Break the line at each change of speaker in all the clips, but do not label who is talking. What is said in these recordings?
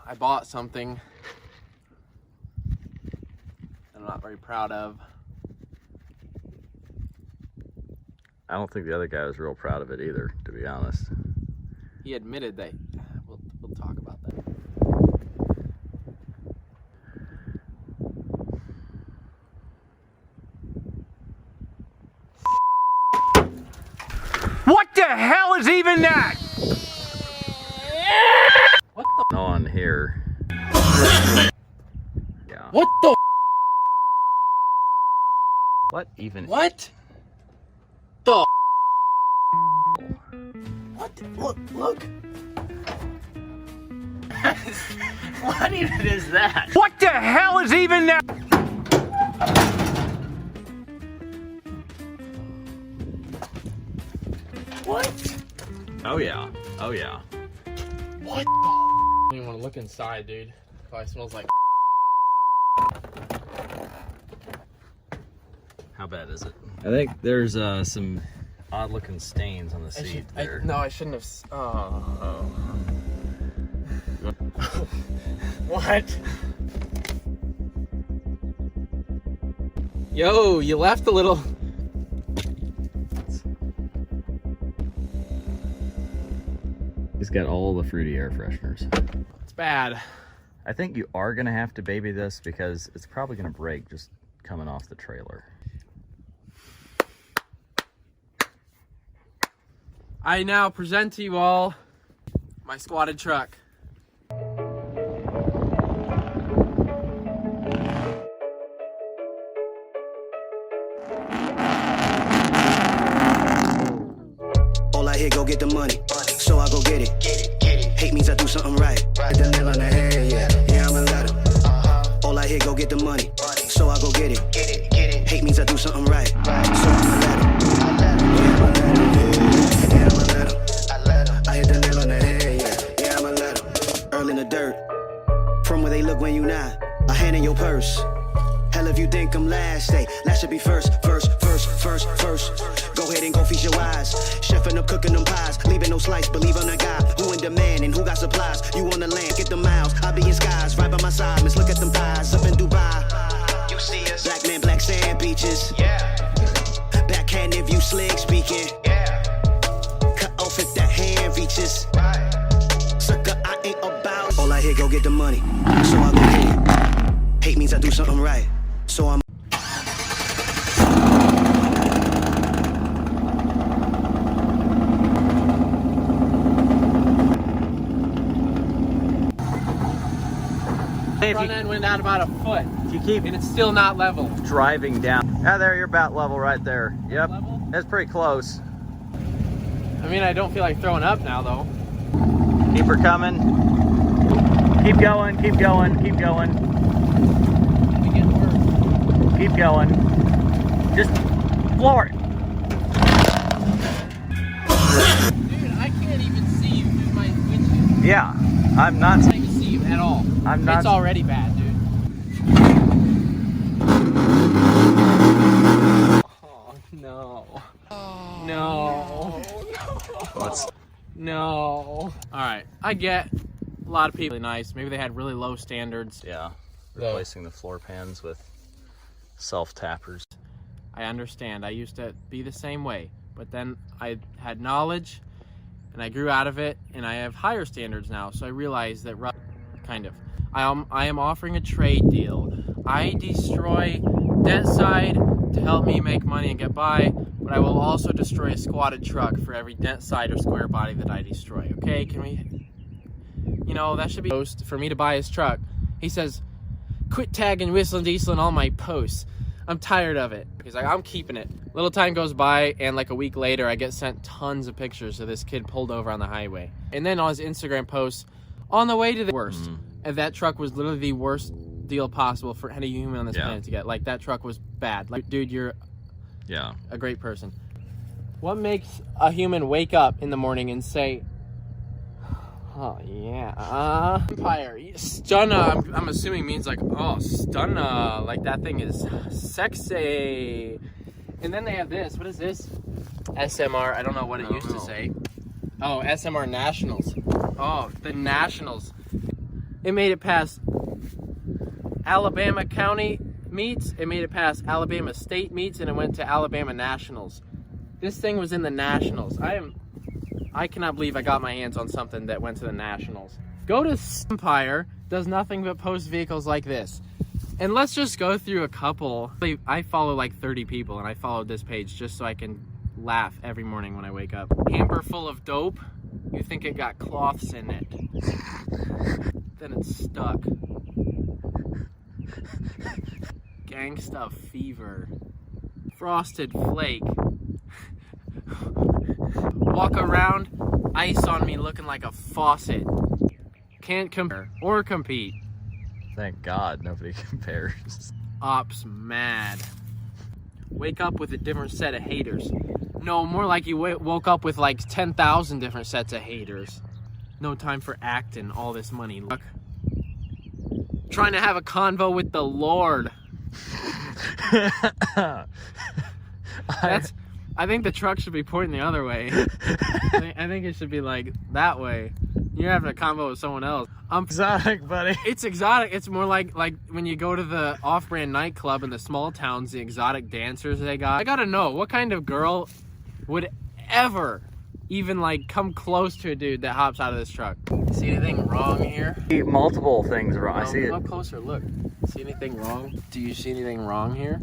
I bought something I'm not very proud of.
I don't think the other guy was real proud of it either, to be honest.
He admitted that. We'll talk about that.
What the hell is even that?
What the?
On here. Yeah.
What the?
What even?
What? The? What? Look.
What even is that?
What the hell is even that?
What?
Oh yeah. Oh yeah.
What the? I don't even want to look inside, dude. Probably smells like.
How bad is it? I think there's some odd looking stains on the seat there.
No, I shouldn't have. Oh. What? Yo, you left a little.
He's got all the fruity air fresheners.
It's bad.
I think you are gonna have to baby this because it's probably gonna break just coming off the trailer.
I now present to you all my squatted truck.
All I hear, go get the money, so I go get it. Hate means I do something right. Hit the nail on the head, yeah, I'm a letter. All I hear, go get the money, so I go get it. Hate means I do something right, so I'm a letter. Yeah, I'm a letter. I hit the nail on the head, yeah, I'm a letter. Earl in the dirt, from where they look when you not. A hand in your purse. Hell if you think I'm last, hey, last should be first. Go ahead and go feast your eyes. Chefing up, cooking them pies, leaving no slice. Believe on a guy who in demand and who got supplies. You on the land, get the miles. I be in skies, right by my side. Miss, look at them thighs up in Dubai. You see us, black man, black sand beaches. Yeah. Backhand if you slick speaking. Yeah. Cut off if that hand reaches. Right. Sucker, I ain't about. All I hear, go get the money, so I go get it. Hate means I do something right, so I'm.
Front end went out about a foot.
You keep
and it's still not level.
driving down. Yeah, there, you're about level right there. Yep,
Level?
that's pretty close.
I mean, I don't feel like throwing up now, though.
Keep her coming. Keep going, keep going, keep going.
It's getting worse.
Keep going. Just floor it.
Dude, I can't even see you through my windshield.
Yeah, I'm not.
I can't even see you at all.
I'm not.
It's already bad, dude. Oh, no. No.
Let's.
No. Alright, I get a lot of people really nice. Maybe they had really low standards.
Yeah, replacing the floor pans with self-tappers.
I understand. I used to be the same way. But then I had knowledge, and I grew out of it, and I have higher standards now. So I realized that, kind of, I am offering a trade deal. I destroy dent side to help me make money and get by, but I will also destroy a squatted truck for every dent side or square body that I destroy. Okay, can we, you know, that should be post for me to buy his truck. He says, quit tagging Whistling Diesel in all my posts. I'm tired of it. He's like, I'm keeping it. Little time goes by, and like a week later, I get sent tons of pictures of this kid pulled over on the highway. And then on his Instagram posts, on the way to the worst. And that truck was literally the worst deal possible for any human on this planet to get. Like, that truck was bad. Like, dude, you're a great person. What makes a human wake up in the morning and say, oh, yeah, Empire, stunna, I'm assuming means like, oh, stunna, like that thing is sexy. And then they have this, what is this? SMR, I don't know what it used to say. Oh, SMR Nationals. Oh, the Nationals. It made it past Alabama County meets, it made it past Alabama State meets, and it went to Alabama Nationals. This thing was in the Nationals. I cannot believe I got my hands on something that went to the Nationals. Go to Empire, does nothing but post vehicles like this. And let's just go through a couple. I follow like 30 people, and I followed this page just so I can laugh every morning when I wake up. Hamper full of dope. You think it got cloths in it. Then it's stuck. Gangsta fever. Frosted flake. Walk around, ice on me looking like a faucet. Can't compare or compete.
Thank God nobody compares.
Ops mad. Wake up with a different set of haters. No, more like you woke up with like 10,000 different sets of haters. No time for acting, all this money. Look. Trying to have a convo with the Lord. I think the truck should be pointing the other way. I think it should be like that way. You're having a convo with someone else.
Exotic, buddy.
It's exotic. It's more like when you go to the off-brand nightclub in the small towns, the exotic dancers they got. I gotta know, what kind of girl would ever even like come close to a dude that hops out of this truck? See anything wrong here?
Multiple things wrong. I see it.
Come closer, look. See anything wrong? Do you see anything wrong here?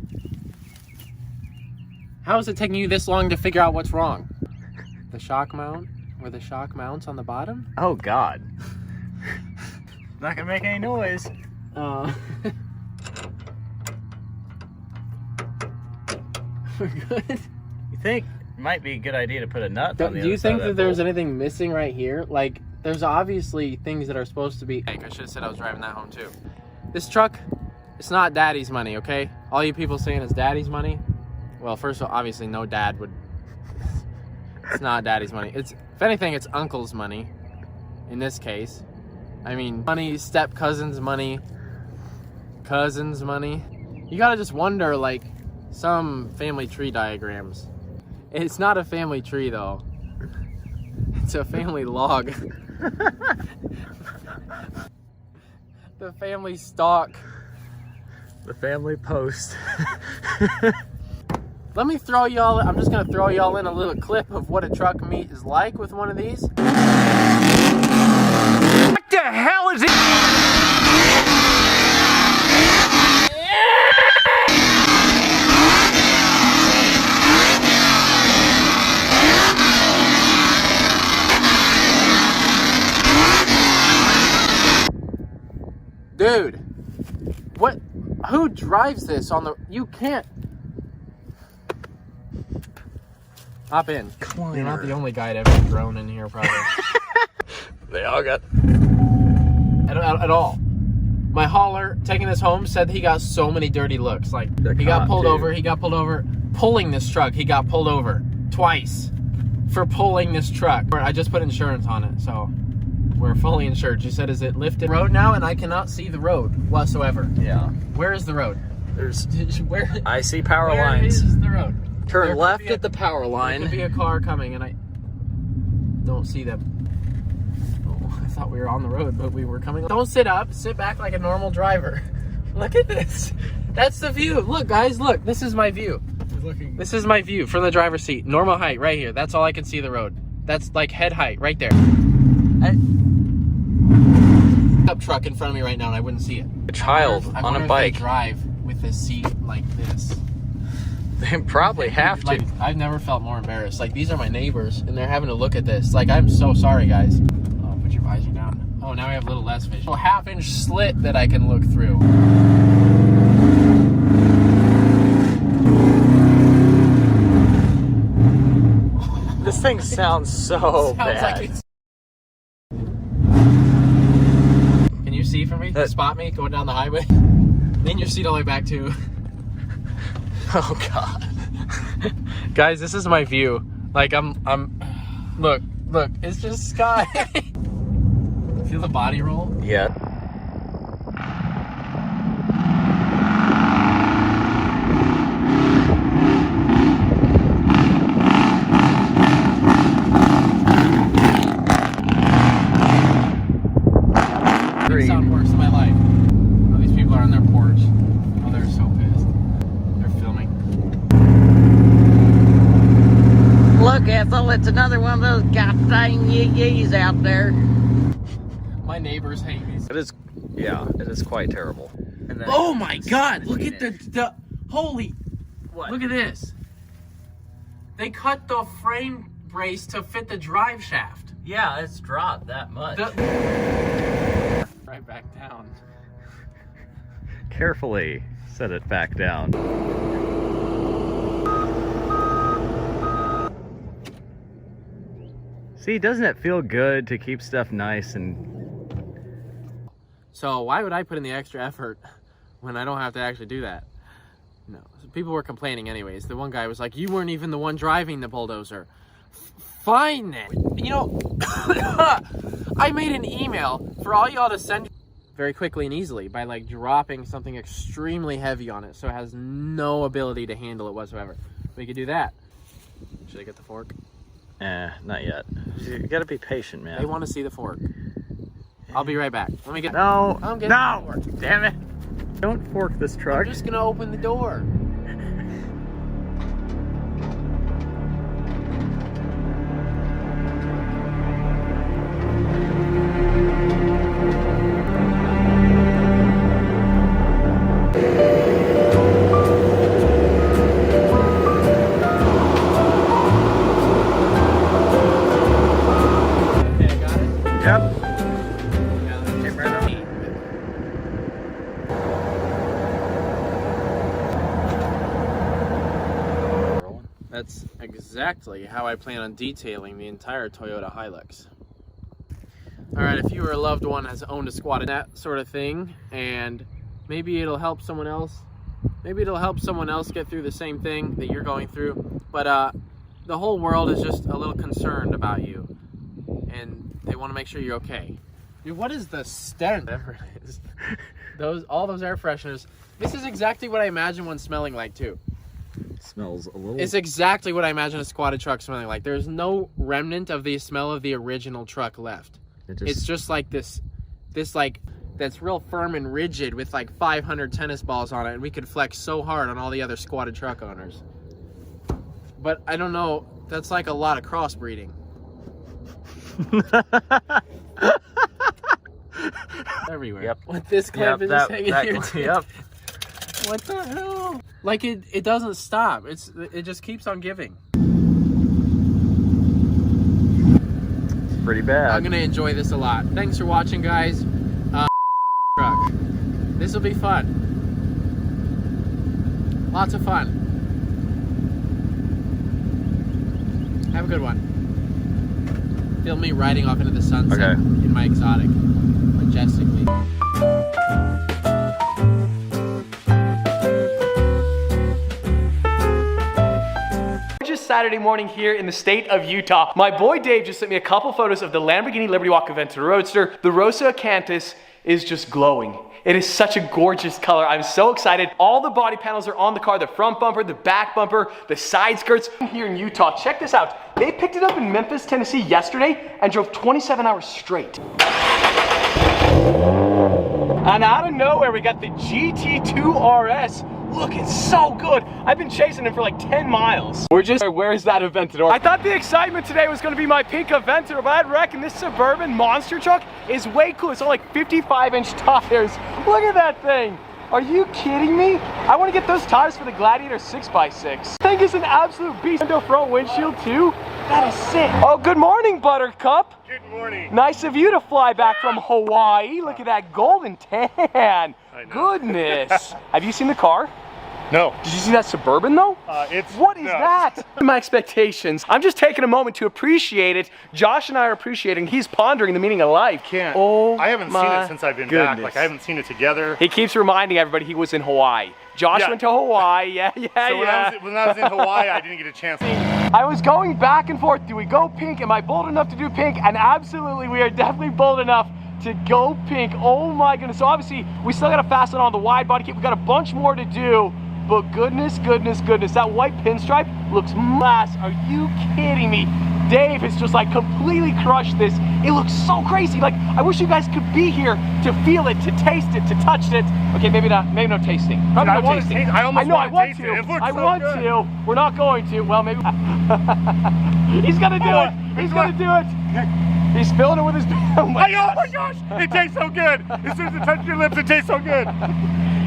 How is it taking you this long to figure out what's wrong? The shock mount? Where the shock mounts on the bottom?
Oh God. Not gonna make any noise.
We're good.
You think it might be a good idea to put a nut on the other side?
Do you think that there's
bolt?
anything missing right here? Like, there's obviously things that are supposed to be... I should have said I was driving that home too. This truck, it's not daddy's money, okay? All you people saying it's daddy's money. Well, first of all, obviously no dad would... It's not daddy's money. It's, if anything, it's uncle's money. In this case. I mean, money, step cousin's money, cousin's money. You gotta just wonder, like, some family tree diagrams. It's not a family tree, though. It's a family log. The family stock.
The family post.
Let me throw y'all, I'm just gonna throw y'all in a little clip of what a truck meet is like with one of these.
What the hell is it?
Dude, what, who drives this on the, you can't. Hop in. You're not the only guy to ever thrown in here, probably.
They all got...
At all. My hauler taking this home said he got so many dirty looks. Like, he got pulled over, pulling this truck. He got pulled over twice for pulling this truck. I just put insurance on it, so we're fully insured. She said, is it lifted road now? And I cannot see the road whatsoever.
Yeah.
Where is the road?
There's...
Where?
I see power
Where
lines.
is the road?
Turn left at the power line.
There could be a car coming, and I don't see them. Oh, I thought we were on the road, but we were coming. Don't sit up. Sit back like a normal driver. Look at this. That's the view. Look, guys. Look. This is my view. This is my view from the driver's seat. Normal height right here. That's all I can see the road. That's like head height right there. Up truck in front of me right now, and I wouldn't see it.
A child on a bike.
If they drive with a seat like this.
They probably have to.
Like, I've never felt more embarrassed. Like, these are my neighbors, and they're having to look at this. Like, I'm so sorry, guys. Oh, put your visor down. Oh, now I have a little less vision. A half-inch slit that I can look through.
This thing sounds so bad.
Like it's... Can you see from me? Spot me going down the highway? Lean your seat all the way back, too.
Oh God.
Guys, this is my view. Like look, it's just sky. Feel the body roll?
Yeah. street.
sound worse in my life. Oh, these people are on their porch. Oh, they're so pissed. They're filming.
Look, Ethel, it's another one of those goddamn yee-yees out there.
My neighbors hate me.
It is, yeah, it is quite terrible. And then
Oh my God! Look at the holy.
What?
Look at this. They cut the frame brace to fit the drive shaft.
Yeah, it's dropped that much.
Right back down.
Carefully set it back down. See, doesn't it feel good to keep stuff nice and...
So why would I put in the extra effort when I don't have to actually do that? No, so people were complaining anyways. The one guy was like, you weren't even the one driving the bulldozer. Fine then. You know, I made an email for all y'all to send very quickly and easily by like dropping something extremely heavy on it so it has no ability to handle it whatsoever. We could do that. Should I get the fork?
Not yet. You gotta be patient, man.
They want to see the fork. I'll be right back. Let me get.
No,
I'm getting
no!
the fork.
Damn it! Don't fork this truck.
I'm just gonna open the door. Okay, I got it.
Yep.
Yeah, let me just
right on.
That's exactly how I plan on detailing the entire Toyota Hilux. Alright, if you or a loved one has owned a squad and that sort of thing, and maybe it'll help someone else. Maybe it'll help someone else get through the same thing that you're going through. But the whole world is just a little concerned about you. And they want to make sure you're okay. Dude, what is the stench? Whatever it is. All those air fresheners. This is exactly what I imagine one smelling like too.
Smells a little...
It's exactly what I imagine a squatted truck smelling like. There's no remnant of the smell of the original truck left. It's just like this like, that's real firm and rigid with like 500 tennis balls on it, and we could flex so hard on all the other squatted truck owners. But I don't know, that's like a lot of crossbreeding. Everywhere.
Yep.
What, this clip is just hanging here too?
Yep.
What the hell? Like it doesn't stop. It just keeps on giving.
It's pretty bad.
I'm gonna enjoy this a lot. Thanks for watching, guys. Truck. This will be fun. Lots of fun. Have a good one. Feel me riding off into the sunset in my exotic, majestically.
Saturday morning here in the state of Utah. My boy Dave just sent me a couple photos of the Lamborghini Liberty Walk Aventador Roadster. The Rosa Acanthus is just glowing. It is such a gorgeous color. I'm so excited. All the body panels are on the car, the front bumper, the back bumper, the side skirts. Here in Utah, check this out. They picked it up in Memphis, Tennessee yesterday and drove 27 hours straight. And out of nowhere, we got the GT2 RS. Look, it's so good. I've been chasing him for like 10 miles. Where's that Aventador? I thought the excitement today was gonna be my pink Aventador, but I'd reckon this Suburban monster truck is way cool. It's all like 55-inch tires. Look at that thing. Are you kidding me? I want to get those tires for the Gladiator 6x6. Thing is an absolute beast. Window front windshield too. That is sick. Oh, good morning, Buttercup.
Good morning.
Nice of you to fly back from Hawaii. Look at that golden tan. Goodness. Have you seen the car?
No.
Did you see that Suburban though? What is that? My expectations. I'm just taking a moment to appreciate it. Josh and I are appreciating. He's pondering the meaning of life.
Can't.
Oh,
I haven't seen it since I've been back. Like I haven't seen it together.
He keeps reminding everybody he was in Hawaii. Josh went to Hawaii. Yeah.
When I was in Hawaii, I didn't get a chance.
I was going back and forth. Do we go pink? Am I bold enough to do pink? And absolutely, we are definitely bold enough to go pink. Oh my goodness. So obviously, we still got to fasten on the wide body kit. We got a bunch more to do. But goodness, that white pinstripe looks class. Are you kidding me? Dave has just like completely crushed this. It looks so crazy. Like, I wish you guys could be here to feel it, to taste it, to touch it. Okay, maybe not, maybe no tasting. Probably no tasting.
I almost
know, I
want
want
to.
to.
It looks
I
so
want
good.
to. We're not going to. Well, maybe. He's gonna do it. He's gonna do it. He's filling it with his. Oh my
gosh! It tastes so good. As soon as it touches your lips, it tastes so good.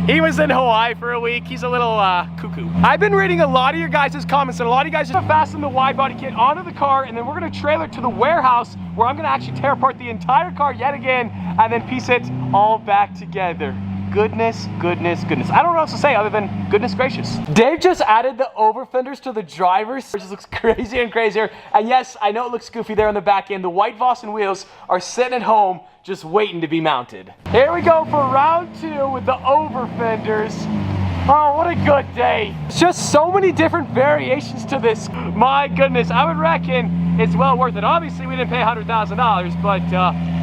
He was in Hawaii for a week. He's a little cuckoo. I've been reading a lot of your guys' comments, and a lot of you guys just fasten the wide body kit onto the car, and then we're gonna trailer it to the warehouse where I'm gonna actually tear apart the entire car yet again, and then piece it all back together. Goodness, goodness, goodness. I don't know what else to say other than goodness gracious. Dave just added the over fenders to the drivers. It just looks crazier and crazier. And yes, I know it looks goofy there on the back end. The white Vossen wheels are sitting at home just waiting to be mounted. Here we go for round 2 with the over fenders. Oh, what a good day. It's just so many different variations to this. My goodness, I would reckon it's well worth it. Obviously, we didn't pay $100,000, but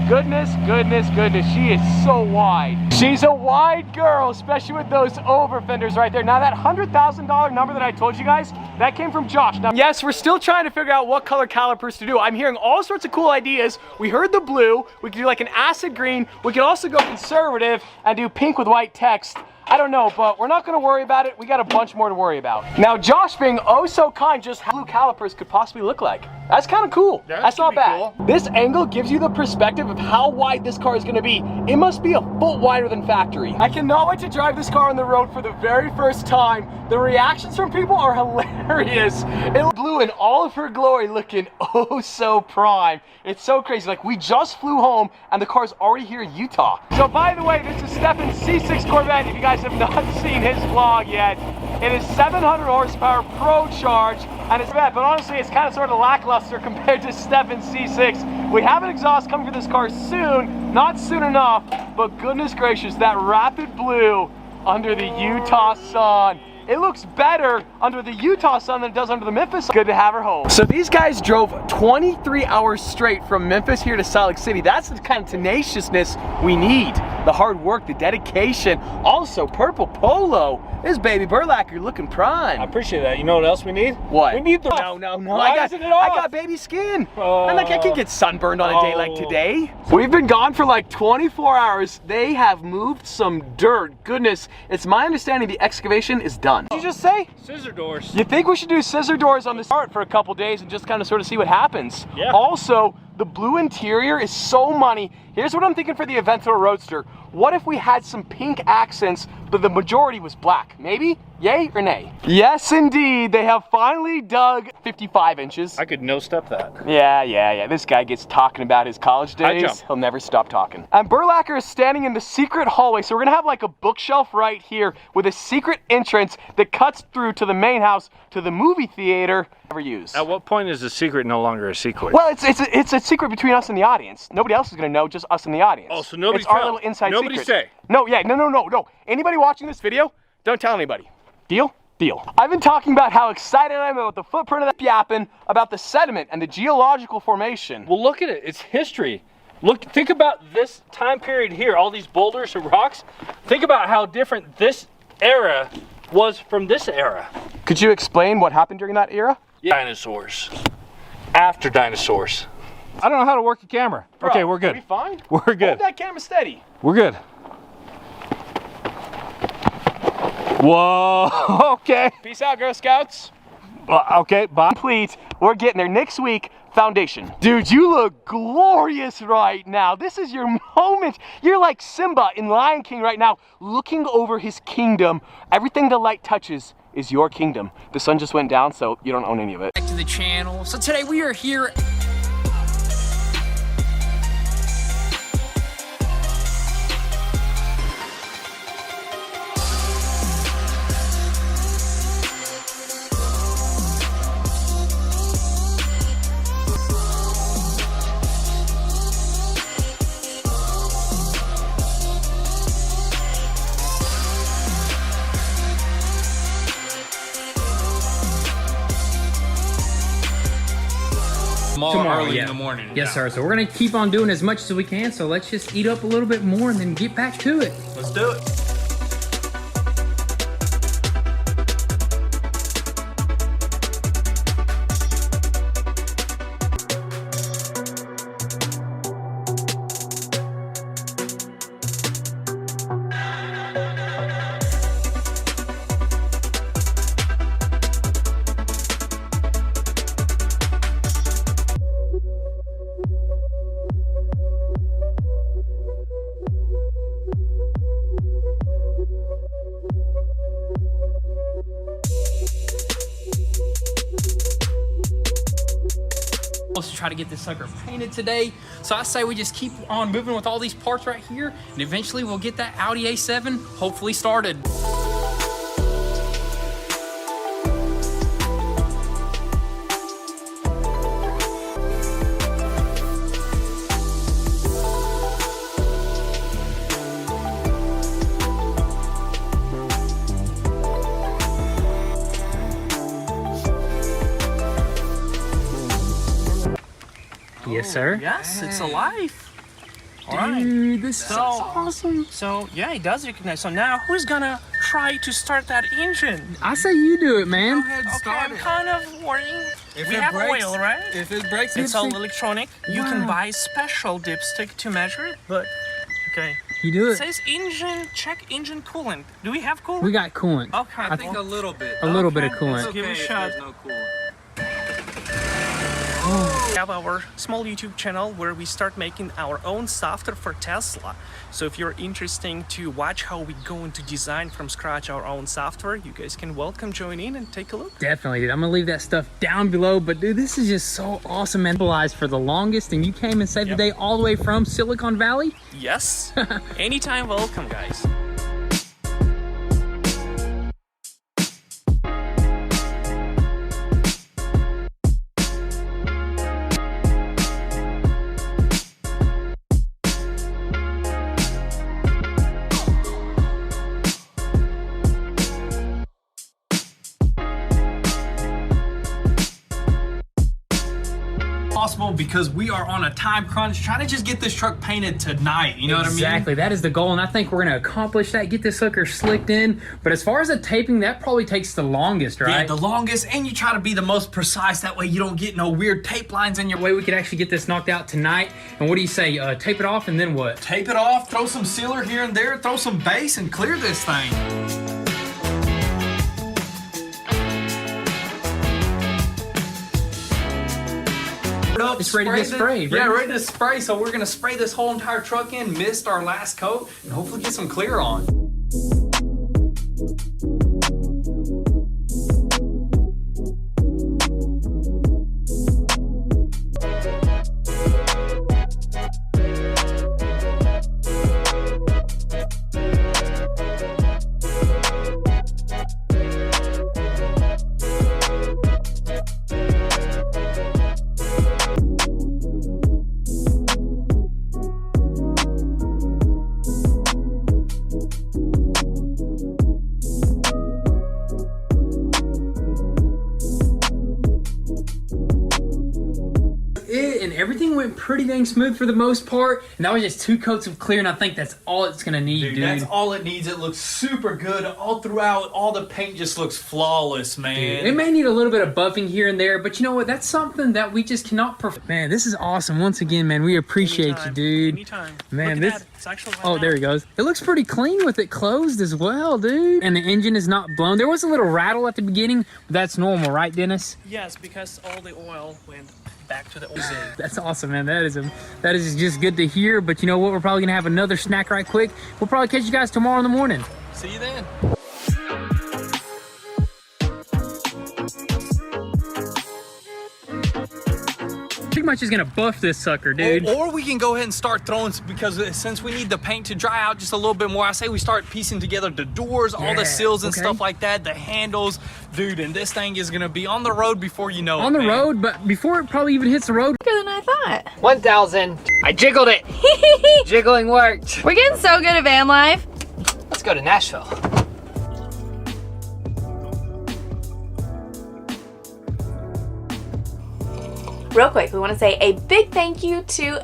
goodness, goodness, goodness, she is so wide. She's a wide girl, especially with those over fenders right there. Now, that $100,000 number that I told you guys, that came from Josh. Now, yes, we're still trying to figure out what color calipers to do. I'm hearing all sorts of cool ideas. We heard the blue. We could do like an acid green. We could also go conservative and do pink with white text. I don't know, but we're not gonna worry about it. We got a bunch more to worry about. Now, Josh being oh so kind, just how blue calipers could possibly look like. That's kind of cool. That's not bad. Cool. This angle gives you the perspective of how wide this car is gonna be. It must be a foot wider than factory. I cannot wait to drive this car on the road for the very first time. The reactions from people are hilarious. It blew in all of her glory, looking oh so prime. It's so crazy. Like, we just flew home and the car's already here in Utah. So by the way, this is Stefan's C6 Corvette. If you guys have not seen his vlog yet, it is 700 horsepower Pro Charge, and it's bad, but honestly, it's kind of sort of lackluster compared to Stefan's C6. We have an exhaust coming for this car soon, not soon enough, but goodness gracious, that rapid blue under the Utah sun. It looks better under the Utah sun than it does under the Memphis sun. Good to have her home. So these guys drove 23 hours straight from Memphis here to Salt Lake City. That's the kind of tenaciousness we need. The hard work, the dedication. Also, purple polo. This baby Burlacker looking prime.
I appreciate that. You know what else we need?
What?
We need the...
No.
Why isn't it off?
I got baby skin. And like, I can get sunburned on a day like today. We've been gone for like 24 hours. They have moved some dirt. Goodness, it's my understanding the excavation is done. What did you just say?
Scissor doors.
You think we should do scissor doors on the start for a couple days and just kind of sort of see what happens?
Yeah.
Also, the blue interior is so money. Here's what I'm thinking for the Aventador Roadster. What if we had some pink accents, but the majority was black? Maybe? Yay or nay? Yes, indeed. They have finally dug 55 inches.
I could no-step that.
Yeah. This guy gets talking about his college days. He'll never stop talking. And Burlacker is standing in the secret hallway. So we're gonna have like a bookshelf right here with a secret entrance that cuts through to the main house, to the movie theater. Never use.
At what point is the secret no longer a secret?
Well, it's a secret between us and the audience. Nobody else is gonna know, just us and the audience.
Oh, so nobody
It's our little inside secret.
Nobody say.
No. Anybody watching this video, don't tell anybody. Deal? Deal. I've been talking about how excited I am about the footprint of that yapping, about the sediment and the geological formation.
Well, look at it. It's history. Look, think about this time period here, all these boulders and rocks. Think about how different this era was from this era.
Could you explain what happened during that era?
Yeah. Dinosaurs. After dinosaurs. I don't know how to work the camera.
Bro,
okay, we're good.
Are we fine?
We're good.
Hold that camera steady.
We're good. Whoa, okay.
Peace out, Girl Scouts.
Okay, bye.
Complete. We're getting there next week. Foundation. Dude, you look glorious right now. This is your moment. You're like Simba in Lion King right now, looking over his kingdom. Everything the light touches is your kingdom. The sun just went down, so you don't own any of it.
Back to the channel. So today we are here. Tomorrow, early in the morning. Yes, sir. So we're gonna keep on doing as much as we can. So let's just eat up a little bit more and then get back to it.
Let's do it.
to try to get this sucker painted today. So I say we just keep on moving with all these parts right here, and eventually we'll get that Audi A7 hopefully started. Yes, sir.
Yes, it's alive.
Dude, this is awesome.
So yeah, it does recognize. So now who's gonna try to start that engine?
I say you do it, man.
Okay, I'm kind of worrying. We have oil, right?
If it breaks,
It's all electronic. You can buy special dipstick to measure it, but okay.
You do
It
it.
says engine, check engine coolant. Do we have coolant?
We got coolant.
Okay.
I think
well,
a little bit. A little bit of coolant.
let's give it a shot. We have our small YouTube channel where we start making our own software for Tesla. So if you're interested to watch how we go into design from scratch our own software, you guys can welcome join in and take a look.
Definitely, dude. I'm gonna leave that stuff down below. But dude, this is just so awesome, man. For the longest, and you came and saved the day all the way from Silicon Valley.
Yes. Anytime welcome, guys.
Possible because we are on a time crunch trying to just get this truck painted tonight, you know what I mean?
Exactly, that is the goal, and I think we're gonna accomplish that, get this sucker slicked in. But as far as the taping, that probably takes the longest, right?
Yeah, the longest, and you try to be the most precise, that way you don't get no weird tape lines in your
way. We could actually get this knocked out tonight. And what do you say, tape it off and then what?
Tape it off, throw some sealer here and there, throw some base and clear this thing.
It's ready to get sprayed.
Yeah, ready to spray. So we're gonna spray this whole entire truck in, mist our last coat, and hopefully get some clear on.
Everything went pretty dang smooth for the most part, and that was just 2 coats of clear, and I think that's all it's gonna need, dude.
That's all it needs. It looks super good all throughout. All the paint just looks flawless, man.
Dude, it may need a little bit of buffing here and there, but you know what? That's something that we just cannot perfect. Man, this is awesome. Once again, man, we appreciate you, dude.
Anytime.
Man,
Look at
this.
that. It's actually
Oh, there he goes. It looks pretty clean with it closed as well, dude. And the engine is not blown. There was a little rattle at the beginning, but that's normal, right, Dennis?
Yes, because all the oil went back to the old zig.
That's awesome, man. That is just good to hear. But you know what? We're probably gonna have another snack right quick. We'll probably catch you guys tomorrow in the morning.
See you then.
Pretty much is gonna buff this sucker, dude.
Or we can go ahead and start throwing, because since we need the paint to dry out just a little bit more, I say we start piecing together the doors, all the seals and stuff like that, the handles, dude, and this thing is gonna be on the road before you know it,
on the road, but before it probably even hits the road.
Quicker than I thought.
1,000. I jiggled it. Jiggling worked.
We're getting so good at van life.
Let's go to Nashville.
Real quick, we want to say a big thank you to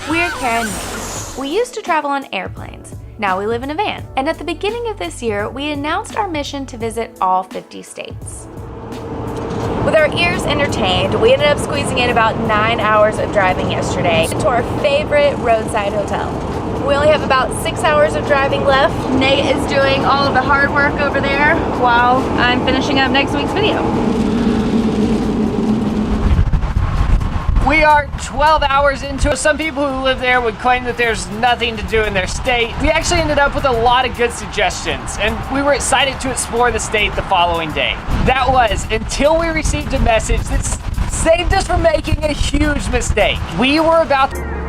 We're Karen May. We used to travel on airplanes. Now we live in a van. And at the beginning of this year, we announced our mission to visit all 50 states. With our ears entertained, we ended up squeezing in about 9 hours of driving yesterday to our favorite roadside hotel. We only have about 6 hours of driving left. Nate is doing all of the hard work over there while I'm finishing up next week's video.
We are 12 hours into it. Some people who live there would claim that there's nothing to do in their state. We actually ended up with a lot of good suggestions, and we were excited to explore the state the following day. That was until we received a message that saved us from making a huge mistake. We were about to...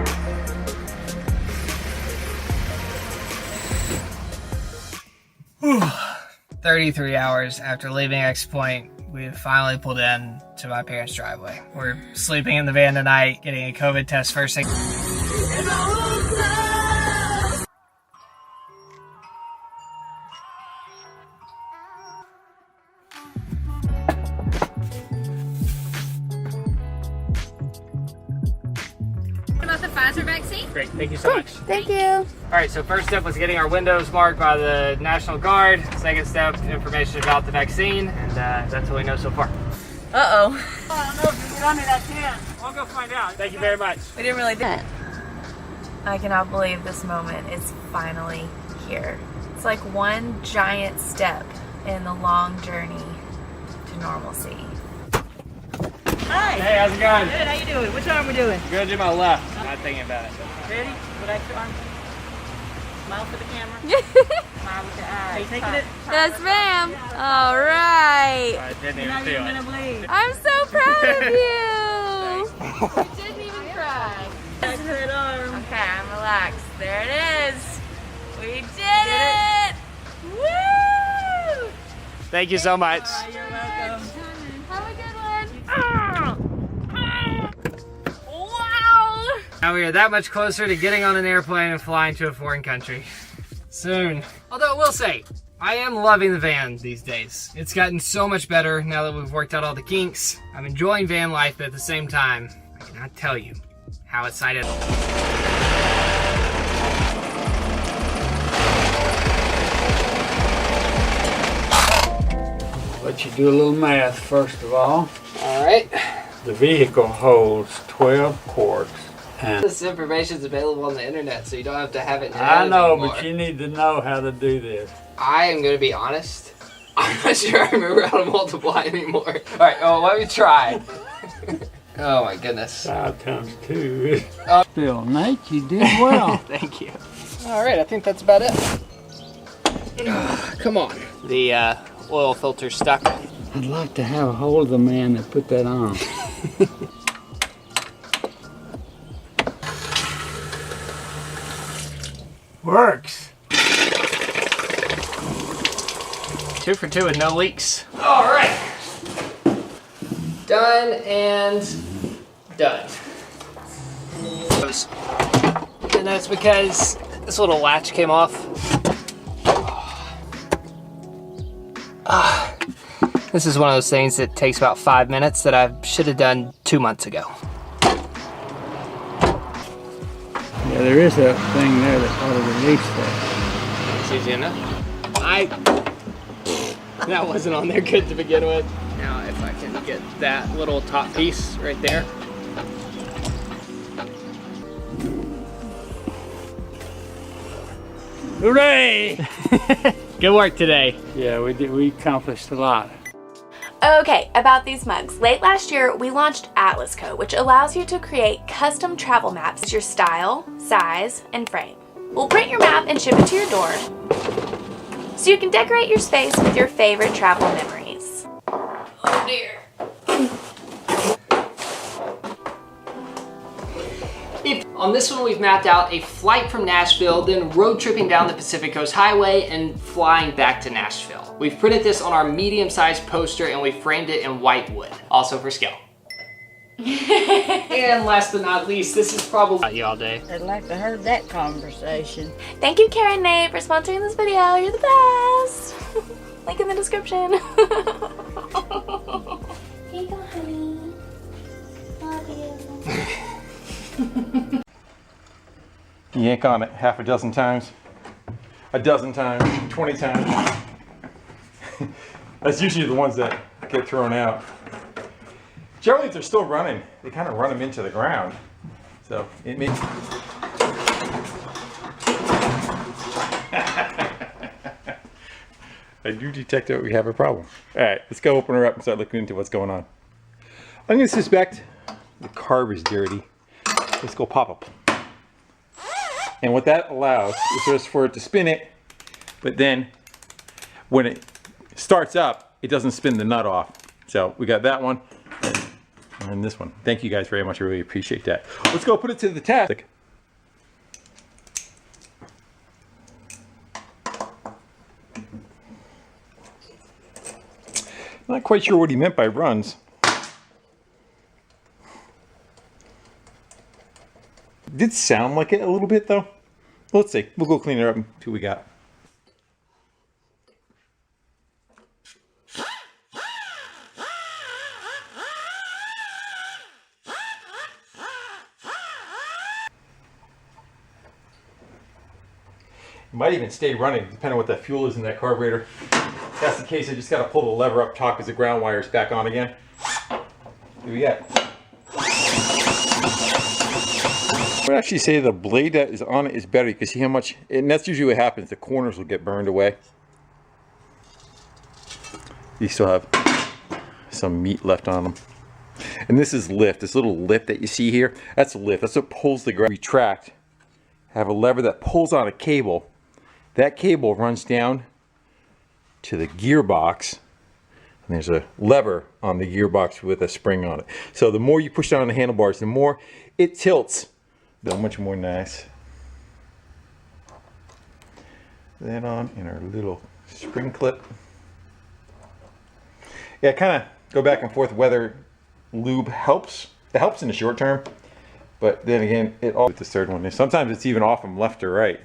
33 hours after leaving X Point, we have finally pulled in to my parents' driveway. We're sleeping in the van tonight, getting a COVID test first thing.
About the Pfizer vaccine?
Great, thank you so much.
Thank you.
All right, so first step was getting our windows marked by the National Guard. Second step, information about the vaccine, and that's what we know so far.
Uh-oh.
I don't know if you get under that tent.
I'll go find out. Thank you very much.
We didn't really do that. I cannot believe this moment is finally here. It's like one giant step in the long journey to normalcy.
Hi.
Hey, how's it going?
Good, how you doing? Which arm we doing?
I'm gonna do my left. Not thinking about it.
Ready? Put out your arm. Smile for the camera. Smile with your eyes. Are you taking it?
Yes, ma'am. All right.
I didn't
You're
even
not
feel
even
it.
gonna bleed.
I'm so proud of you. You didn't even cry.
That's that arm.
Okay, I'm relaxed. There it is. We did it. Woo!
Thank you so much.
You're welcome.
Have a good one. Wow.
Now we are that much closer to getting on an airplane and flying to a foreign country. Soon. Although I will say, I am loving the van these days. It's gotten so much better now that we've worked out all the kinks. I'm enjoying van life, but at the same time, I cannot tell you how excited.
Let you do a little math first of all.
All right.
The vehicle holds 12 quarts. And
This information is available on the internet, so you don't have to have it in your
I
head
know,
anymore.
but you need to know how to do this.
I am going to be honest. I'm not sure I remember how to multiply anymore. All right, oh, let me try. Oh my goodness.
5 times 2. Still, Nate, you did well.
Thank you. All right, I think that's about it. Come on. The oil filter's stuck.
I'd like to have a hold of the man that put that on. Works.
2 for 2 with no leaks. All right. Done and done. And that's because this little latch came off. This is one of those things that takes about 5 minutes that I should have done 2 months ago.
Yeah, there is a thing there that ought to release that.
It's easy enough. That wasn't on there good to begin with. Now if I can get that little top piece right there.
Hooray!
Good work today.
Yeah, we accomplished a lot.
Okay, about these mugs. Late last year, we launched Atlas Co, which allows you to create custom travel maps with your style, size, and frame. We'll print your map and ship it to your door, so you can decorate your space with your favorite travel memories. Oh dear.
On this one, we've mapped out a flight from Nashville, then road tripping down the Pacific Coast Highway and flying back to Nashville. We've printed this on our medium-sized poster and we framed it in white wood, also for scale. And last but not least, this is probably you all day.
I'd like to heard that conversation.
Thank you, Karen and Nate, for sponsoring this video. You're the best. Link in the description. Here you go, honey. Love you.
Yank on it half a dozen times, a dozen times, 20 times. That's usually the ones that get thrown out. Generally, if they're still running, they kind of run them into the ground. So it means. I do detect that we have a problem. All right, let's go open her up and start looking into what's going on. I'm going to suspect the carb is dirty. Let's go pop up. And what that allows is just for it to spin it, but then when it starts up, it doesn't spin the nut off. So we got that one. and this one. Thank you guys very much. I really appreciate that. Let's go put it to the test. Not quite sure what he meant by runs. Did sound like it a little bit though. Let's see. We'll go clean it up and see what we got. It might even stay running depending on what that fuel is in that carburetor. If that's the case, I just got to pull the lever up top because the ground wire is back on again. What do we got? I would actually say the blade that is on it is better. You can see how much, and that's usually what happens. The corners will get burned away. These still have some meat left on them. And this is lift. This little lift that you see here, that's lift. That's what pulls the ground. Retract. Have a lever that pulls on a cable. That cable runs down to the gearbox. And there's a lever on the gearbox with a spring on it. So the more you push down on the handlebars, the more it tilts. So much more nice. That on in our little spring clip. Yeah, kind of go back and forth whether lube helps. It helps in the short term, but then again, it all with this third one. Sometimes it's even off from left or right.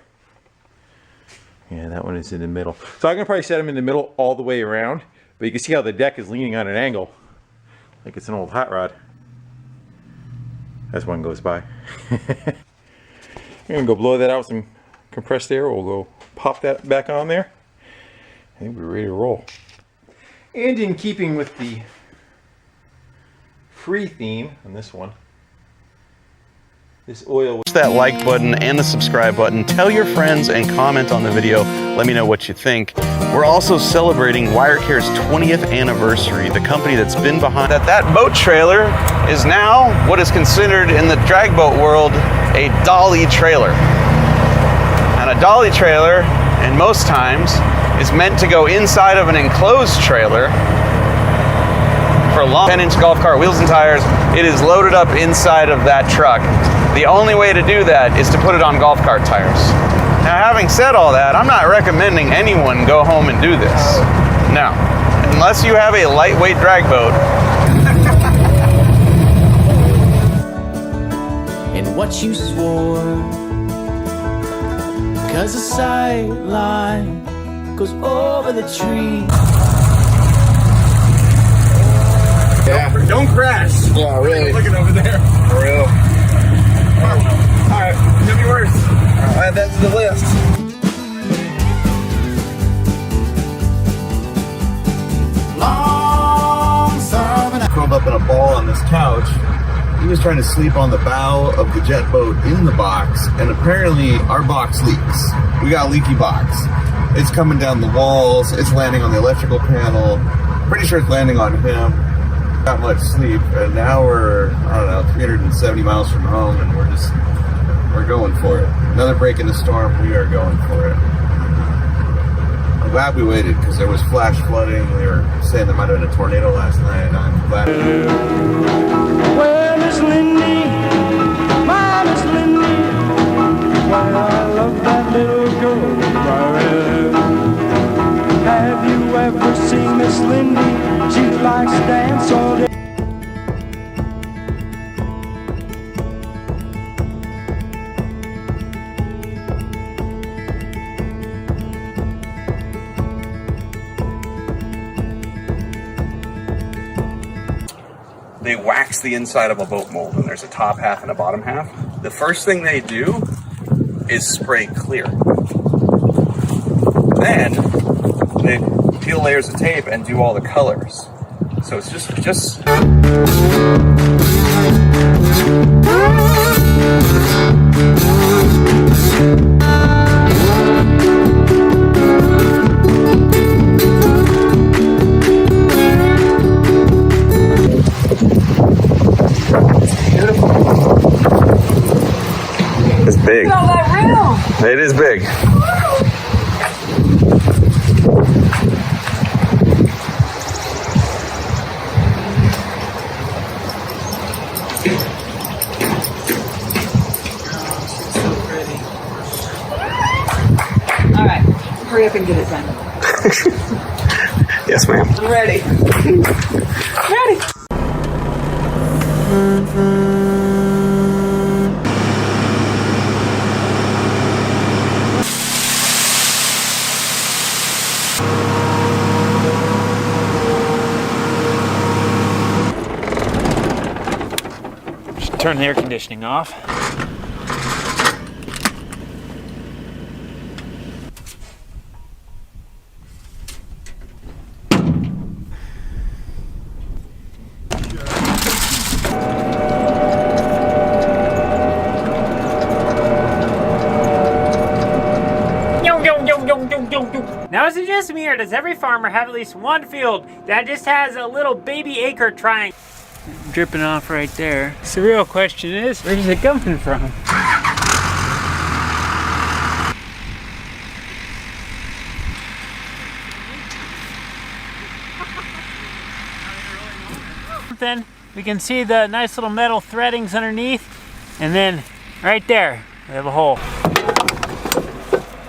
Yeah, that one is in the middle. So I'm gonna probably set them in the middle all the way around, but you can see how the deck is leaning on an angle, like it's an old hot rod. As one goes by. I'm gonna go blow that out with some compressed air. We'll go pop that back on there. I think we're ready to roll. And in keeping with the free theme on this one, this oil.
Push that like button and the subscribe button. Tell your friends and comment on the video. Let me know what you think. We're also celebrating WireCare's 20th anniversary, the company that's been behind that boat trailer is now what is considered in the drag boat world a dolly trailer. And a dolly trailer, and most times, is meant to go inside of an enclosed trailer for long 10-inch golf cart wheels and tires. It is loaded up inside of that truck. The only way to do that is to put it on golf cart tires. Now, having said all that, I'm not recommending anyone go home and do this. No, unless you have a lightweight drag boat.
And what you swore, 'cause the sight line goes over the tree.
Yeah. Don't crash. Yeah, really. Looking over there. For real. Alright, could be worse. I'll add that to the list. Curled up in a ball on this couch. He was trying to sleep on the bow of the jet boat in the box, and apparently our box leaks. We got a leaky box. It's coming down the walls, it's landing on the electrical panel. Pretty sure it's landing on him. Not much sleep, and now we're, I don't know, 370 miles from home, and we're going for it. Another break in the storm, we are going for it. I'm glad we waited, because there was flash flooding. They were saying there might have been a tornado last night, and I'm glad.
Well, Miss Lindy, my Miss Lindy, well, I love that little girl. Have you ever seen Miss Lindy? She likes to dance all day.
They wax the inside of a boat mold, and there's a top half and a bottom half. The first thing they do is spray clear. Then they peel layers of tape and do all the colors. So it's just it's big.
Look at all that room.
It is big.
hurry up and get it done.
Yes, ma'am.
I'm ready. Ready.
Just turn the air conditioning off.
Now is it just me, or does every farmer have at least one field that just has a little baby acre triangle dripping off right there? So the real question is, where's it coming from? Then we can see the nice little metal threadings underneath, and then right there we have a hole.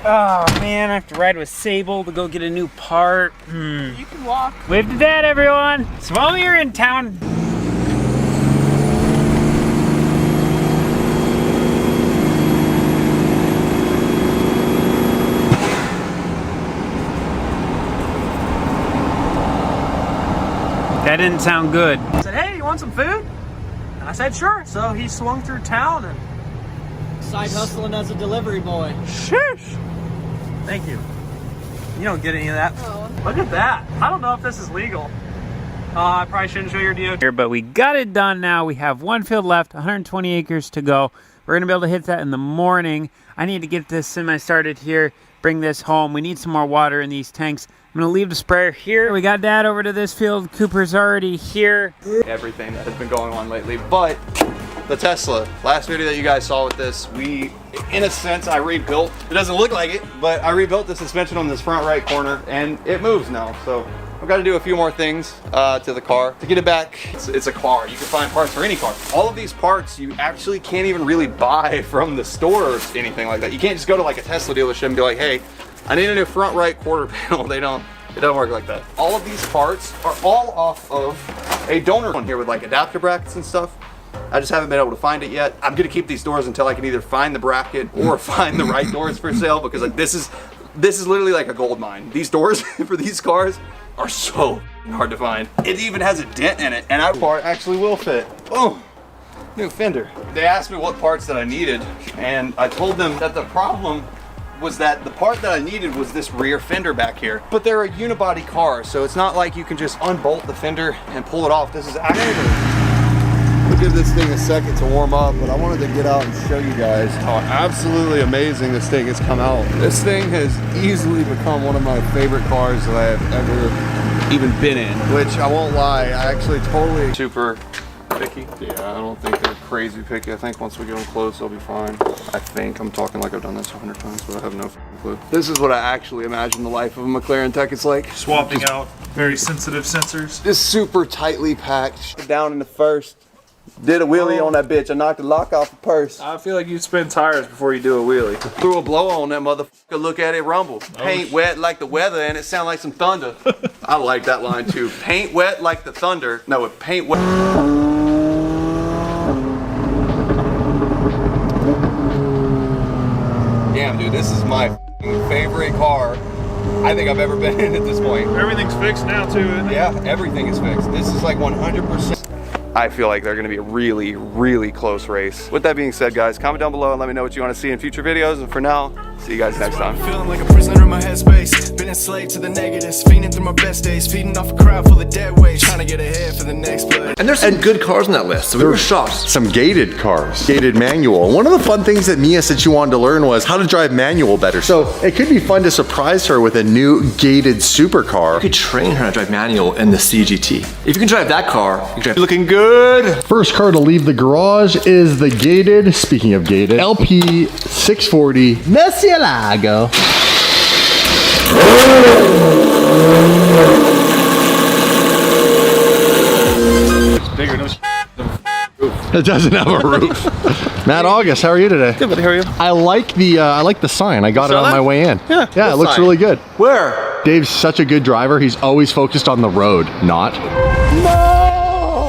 Oh man, I have to ride with Sable to go get a new part. You
can walk.
Wave to Dad, everyone. So while we were in town, that didn't sound good.
I said, hey, you want some food? And I said, sure. So he swung through town and
side hustling as a delivery boy.
Sheesh. Thank you. You don't get any of that. Oh. Look at that. I don't know if this is legal. I probably shouldn't show your DOT.
here, but we got it done now. We have one field left, 120 acres to go. We're gonna be able to hit that in the morning. I need to get this semi started here, bring this home. We need some more water in these tanks. I'm gonna leave the sprayer here. We got Dad over to this field. Cooper's already here.
Everything that has been going on lately, but the Tesla, last video that you guys saw with this, we, in a sense, I rebuilt. It doesn't look like it, but I rebuilt the suspension on this front right corner, and it moves now. So I've got to do a few more things to the car to get it back. It's a car. You can find parts for any car. All of these parts you actually can't even really buy from the store or anything like that. You can't just go to like a Tesla dealership and be like, hey, I need a new front right quarter panel. It doesn't work like that. All of these parts are all off of a donor one here with like adapter brackets and stuff. I just haven't been able to find it yet. I'm gonna keep these doors until I can either find the bracket or find the right doors for sale, because like this is literally like a gold mine. These doors for these cars are so hard to find. It even has a dent in it, and that part actually will fit. Oh, new fender. They asked me what parts that I needed, and I told them that the problem was that the part that I needed was this rear fender back here. But they're a unibody car, so it's not like you can just unbolt the fender and pull it off. This is actually...
We'll give this thing a second to warm up, but I wanted to get out and show you guys how absolutely amazing this thing has come out. This thing has easily become one of my favorite cars that I have ever even been in, which I won't lie, I actually totally
super picky. Yeah, I don't think they're crazy picky. I think once we get them close, they'll be fine. I think. I'm talking like I've done this 100 times, but I have no clue. This is what I actually imagine the life of a McLaren Tech is like.
Swapping out very sensitive sensors.
Just super tightly packed. Down in the first. Did a wheelie on that bitch. I knocked the lock off the purse.
I feel like you'd spin tires before you do a wheelie.
Threw a blow on that motherfucker. Look at it rumble. Paint wet like the weather, and it sound like some thunder. I like that line too. Paint wet like the thunder. No, paint wet. Damn, dude, this is my favorite car I think I've ever been in at this point.
Everything's fixed now too, isn't it?
Yeah, everything is fixed. This is like 100%. I feel like they're going to be a really, really close race. With that being said, guys, comment down below and let me know what you want to see in future videos. And for now, see you guys next time.
Feeling like a prisoner in my headspace. Been enslaved to the negatives. Feeding through my best days. Feeding off a crowd full of dead weight. Trying to get ahead for the next play.
And there's some good cars on that list, so we were shocked.
Some gated cars, gated manual. One of the fun things that Mia said she wanted to learn was how to drive manual better. So it could be fun to surprise her with a new gated supercar.
You could train her to drive manual in the CGT. If you can drive that car, you can drive. Looking good.
First car to leave the garage is the gated, speaking of gated, LP 640 Murcielago.
It's bigger, no
It doesn't have a roof.
Matt August, how are you today?
Good, buddy. How are you?
I like the sign. I got it
saw
on
that?
my way in.
Yeah.
Yeah, it
What
looks
sign?
really good.
Where?
Dave's such a good driver. He's always focused on the road, not.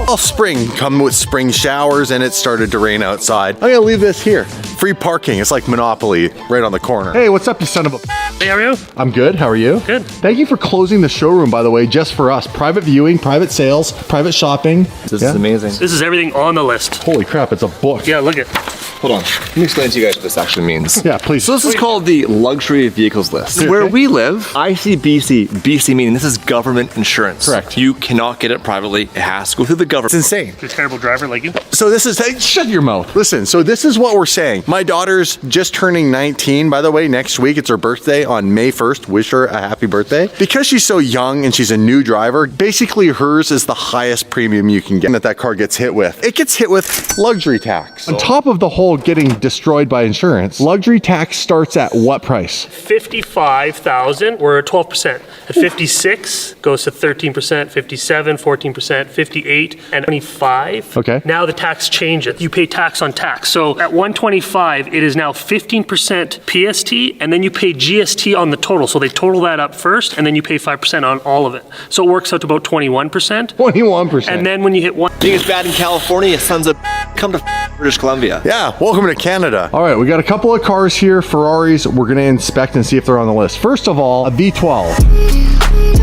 All spring come with spring showers and it started to rain outside. I'm gonna leave this here. Free parking. It's like Monopoly right on the corner.
Hey, what's up, you son of a...
Hey, how are you?
I'm good. How are you?
Good.
Thank you for closing the showroom, by the way, just for us. Private viewing, private sales, private shopping.
This is amazing.
This is everything on the list.
Holy crap, it's a book.
Yeah, look at.
Hold on. Let me explain to you guys what this actually means.
Yeah, please.
So this is called the luxury vehicles list. Where we live, ICBC, BC meaning this is government insurance.
Correct.
You cannot get it privately. It has to go through the government. It's insane.
A terrible driver like you.
So this is, hey,
Shut your mouth.
listen, so this is what we're saying. My daughter's just turning 19, by the way, next week. It's her birthday on May 1st. Wish her a happy birthday. Because she's so young and she's a new driver, basically hers is the highest premium you can get that car gets hit with. It gets hit with luxury tax.
On top of the whole getting destroyed by insurance, luxury tax starts at what price?
55,000. We're at 12%. At 56 goes to 13%. 57, 14%. 58 and 25.
Okay.
Now the tax changes. You pay tax on tax. So at 125, it is now 15% PST, and then you pay GST on the total. So they total that up first, and then you pay 5% on all of it. So it works out to about 21%.
21%.
And then when you hit one,
Being as bad in California, sons of come to British Columbia.
Yeah, welcome to Canada.
All right, we got a couple of cars here, Ferraris. We're gonna inspect and see if they're on the list. First of all, a V12.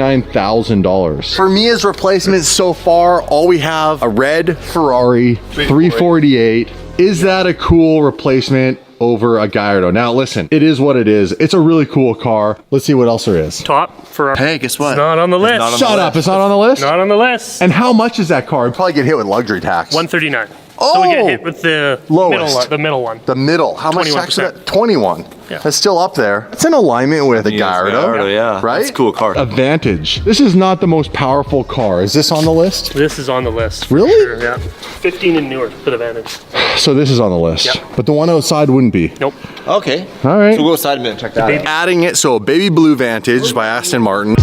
$39,000.
For me as replacements so far, all we have
A red Ferrari 348. Is that a cool replacement over a Gallardo? Now listen, it is what it is. It's a really cool car. Let's see what else there is.
top for our.
Hey, guess what?
It's not on the list.
Shut up, it's not on the list?
Not on the list.
And how much is that car?
probably get hit with luxury tax.
139. So we get hit with the
Lowest.
middle one. The middle one.
The middle. How much tax is
21%.
that? 21.
Yeah.
That's still up there. It's in alignment with a Gallardo.
Gallardo, yeah.
Right?
It's a cool car.
A Vantage. This is not the most powerful car. Is this on the list?
This is on the list.
Really?
Sure, yeah. 15 and newer for the Vantage.
So this is on the list.
Yep.
But the one outside wouldn't be.
Nope.
Okay.
All right.
So we'll go outside a minute and check that out.
Adding it, so a baby blue Vantage by Aston Martin.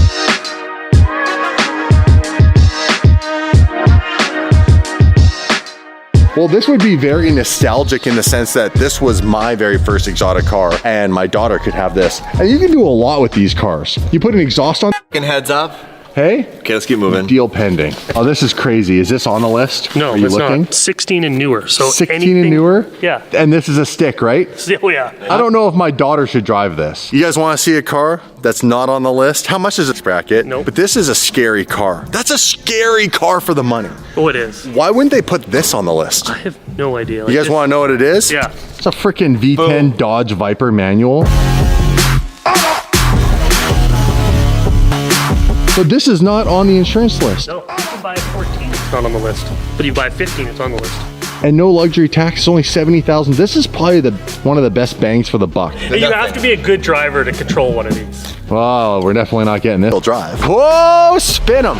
Well, this would be very nostalgic in the sense that this was my very first exotic car and my daughter could have this. And you can do a lot with these cars. You put an exhaust on.
Heads up.
Hey?
Okay, let's keep moving.
Deal pending. Oh, this is crazy. Is this on the list?
No,
Are you
it's
looking?
not. 16 and newer. So
16
anything,
and newer?
Yeah.
And this is a stick, right?
Oh yeah.
I don't know if my daughter should drive this.
You guys want to see a car that's not on the list? How much is this bracket?
Nope.
But this is a scary car. That's a scary car for the money.
Oh, it is.
Why wouldn't they put this on the list?
I have no idea.
You guys want to know what it is?
Yeah.
It's a freaking V10 Dodge Viper manual. So this is not on the insurance list.
No, you can buy a 14. It's not on the list. But you buy a 15, it's on the list.
And no luxury tax, it's only 70,000. This is probably one of the best bangs for the buck.
And you have to be a good driver to control one of these.
Oh, we're definitely not getting this.
They'll drive. Whoa, spin them.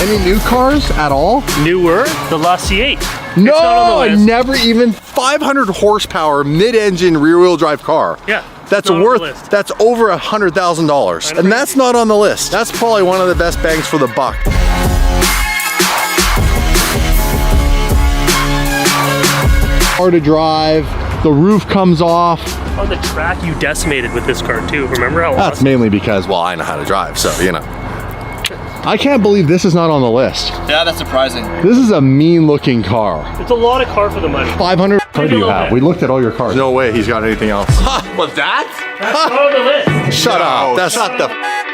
Any new cars at all?
Newer, the La C8.
No,
It's not on the
I
list.
never even 500 horsepower mid-engine rear-wheel drive car.
Yeah.
That's
not on the
worth,
list.
that's over $100,000. And that's not on the list. That's probably one of the best bangs for the buck.
Hard to drive, the roof comes off.
On the track, you decimated with this car too. Remember how
That's
awesome?
mainly because,
Well, I know how to drive, so, you know.
I can't believe this is not on the list.
Yeah, that's surprising.
This is a mean looking car.
It's a lot of car for the money.
500 car do you have? We looked at all your cars.
No way he's got anything else.
What's that?
That's not on the list.
Shut up. That's
Shut the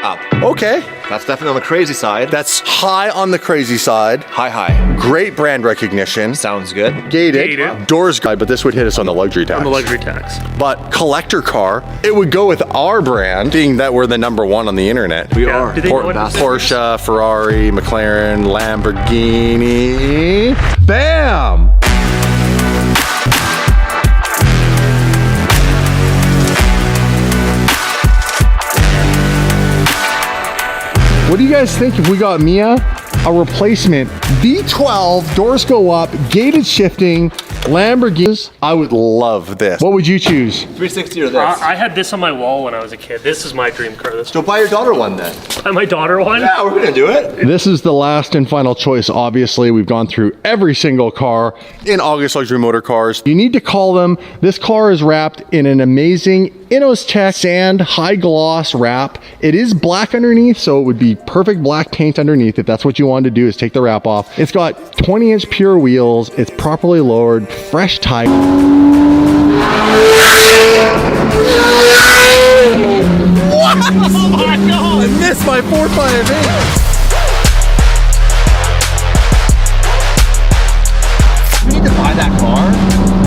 up.
okay.
That's definitely on the crazy side.
That's high on the crazy side.
High.
Great brand recognition.
Sounds good.
Gated.
Gated.
Doors guide, but this would hit us on the luxury tax.
On the luxury tax.
But collector car, it would go with our brand, being that we're the #1 on the internet.
We
Yeah.
are.
Do they know what this is?
Porsche, Ferrari, McLaren, Lamborghini.
Bam! What do you guys think if we got Mia a replacement V12, doors go up, gated shifting, Lamborghinis.
I would love this.
What would you choose?
360 or this?
I had this on my wall when I was a kid. This is my dream car. This
So buy your daughter one then.
buy my daughter one?
Yeah, we're gonna do it.
This is the last and final choice. Obviously, we've gone through every single car
In August Luxury Motor Cars.
You need to call them. This car is wrapped in an amazing Innospec sand high gloss wrap. It is black underneath, so it would be perfect black paint underneath if that's what you wanted to do, is take the wrap off. It's got 20-inch pure wheels. It's properly lowered, fresh tires.
Oh my god! I missed my 458.